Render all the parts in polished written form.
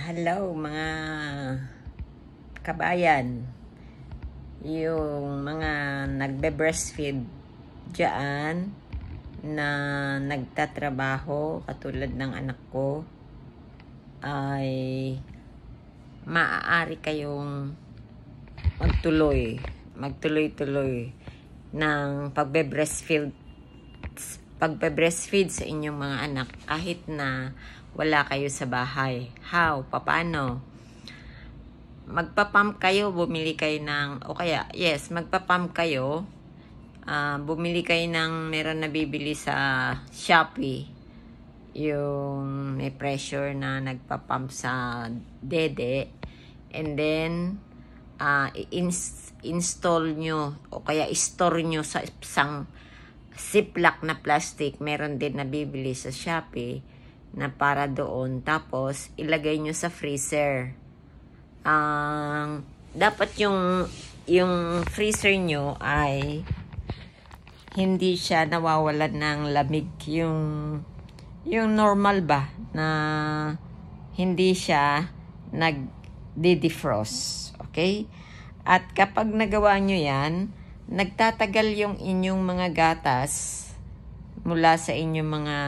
Hello mga kabayan, yung mga nagbe-breastfeed dyan na nagtatrabaho katulad ng anak ko, ay maaari kayong magtuloy-tuloy ng pagbe-breastfeed sa inyong mga anak kahit na wala kayo sa bahay. How? Paano? Magpa-pump kayo, bumili kayo ng, magpa-pump kayo, bumili kayo ng, meron na bibili sa Shopee, yung may pressure na nagpa-pump sa dede, and then, install nyo, o kaya store nyo sa isang ziplock na plastic, meron din na bibili sa Shopee, na para doon, tapos ilagay nyo sa freezer. Dapat yung freezer nyo ay hindi siya nawawalan ng lamig, yung normal ba na hindi siya nag-defrost, okay? At kapag nagawa nyo yan, nagtatagal yung inyong mga gatas mula sa inyong mga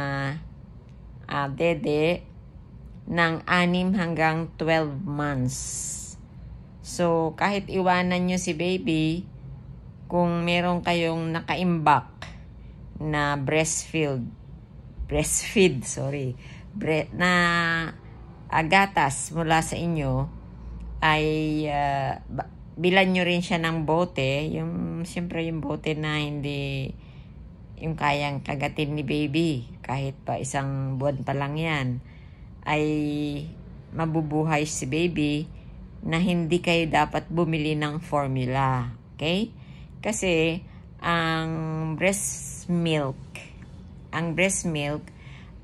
dede ng 6 hanggang 12 months. So, kahit iwanan nyo si baby, kung meron kayong nakaimbak na na gatas mula sa inyo, ay bilan nyo rin siya ng bote, siyempre yung bote na hindi yung kayang kagatin ni baby, kahit pa 1 buwan pa lang yan, ay mabubuhay si baby na hindi kayo dapat bumili ng formula. Okay? Kasi ang breast milk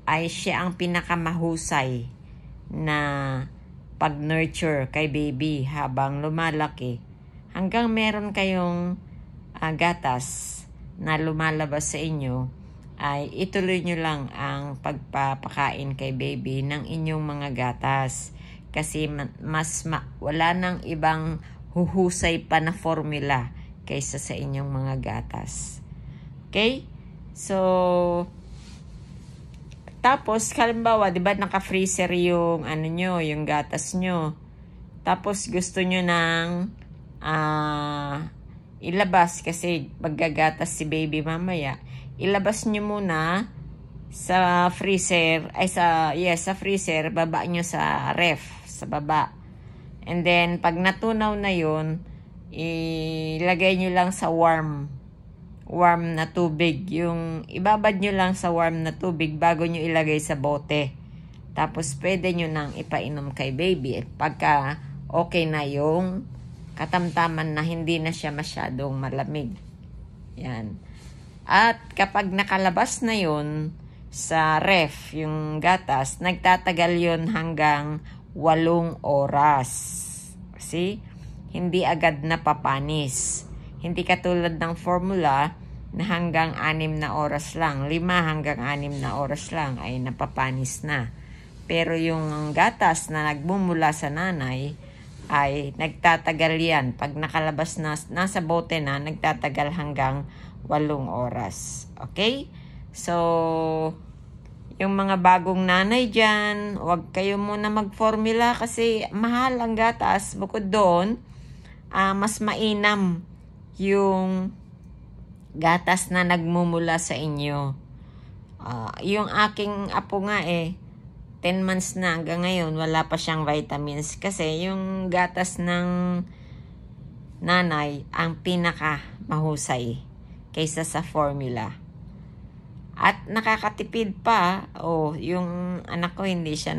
ay siya ang pinakamahusay na pag-nurture kay baby habang lumalaki. Hanggang meron kayong gatas na lumalabas sa inyo, ay ituloy nyo lang ang pagpapakain kay baby ng inyong mga gatas. Kasi wala nang ibang huhusay pa na formula kaysa sa inyong mga gatas. Okay? So, tapos, halimbawa, di ba naka-freezer yung yung gatas nyo. Tapos, gusto nyo ng ilabas kasi maggagatas si baby mamaya. Ilabas nyo muna sa freezer, sa freezer, baba nyo sa ref, sa baba. And then, pag natunaw na yun, ilagay nyo lang sa warm na tubig. Ibabad nyo lang sa warm na tubig bago nyo ilagay sa bote. Tapos, pwede nyo nang ipainom kay baby. Pagka okay na yung katamtaman na hindi na siya masyadong malamig. Yan. At kapag nakalabas na yun sa ref, yung gatas, nagtatagal yun hanggang 8 oras. See? Hindi agad napapanis. Hindi katulad ng formula na hanggang 6 na oras lang. 5 hanggang 6 na oras lang ay napapanis na. Pero yung gatas na nagmumula sa nanay, ay nagtatagal yan. Pag nakalabas na, nasa bote na, nagtatagal hanggang 8 oras. Okay? So, yung mga bagong nanay dyan, huwag kayo muna mag-formula kasi mahal ang gatas. Bukod doon, mas mainam yung gatas na nagmumula sa inyo. Yung aking apo nga 10 months na hanggang ngayon, wala pa siyang vitamins. Kasi yung gatas ng nanay ang pinaka mahusay kaysa sa formula. At nakakatipid pa, yung anak ko hindi siya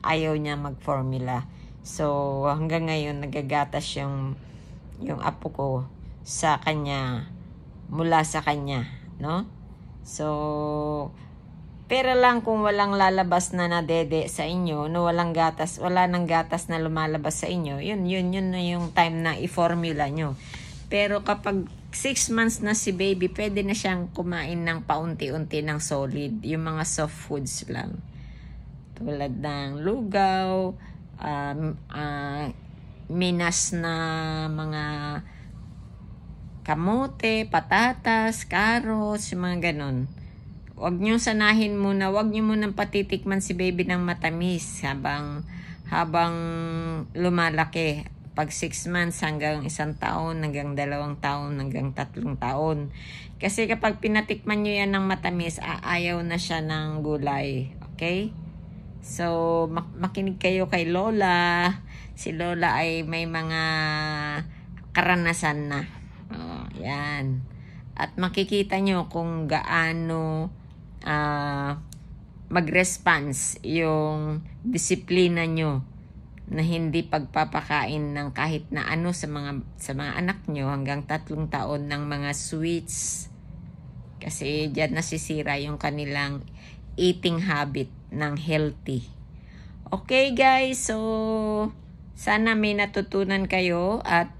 ayaw niya mag-formula. So, hanggang ngayon, nagagatas yung apo ko sa kanya, mula sa kanya, no? So, pero lang kung walang lalabas na dede sa inyo, no, wala nang gatas na lumalabas sa inyo, yun na yung time na i-formula nyo. Pero kapag 6 months na si baby, pwede na siyang kumain ng paunti-unti ng solid, yung mga soft foods lang. tulad ng lugaw, minas na mga kamote, patatas, carrots, yung mga ganon. Huwag nyo sanahin muna, huwag nyo munang patitikman si baby ng matamis habang lumalaki. Pag 6 months hanggang 1 taon, hanggang 2 taon, hanggang 3 taon. Kasi kapag pinatikman nyo yan ng matamis, ayaw na siya ng gulay. Okay? So, makinig kayo kay Lola. Si Lola ay may mga karanasan na. Yan. At makikita nyo kung gaano mag-response yung disiplina nyo na hindi pagpapakain ng kahit na ano sa mga anak nyo hanggang 3 taon ng mga sweets. Kasi diyan nasisira yung kanilang eating habit ng healthy. Okay guys, so sana may natutunan kayo at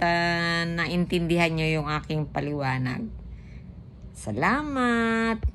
naintindihan nyo yung aking paliwanag. Salamat!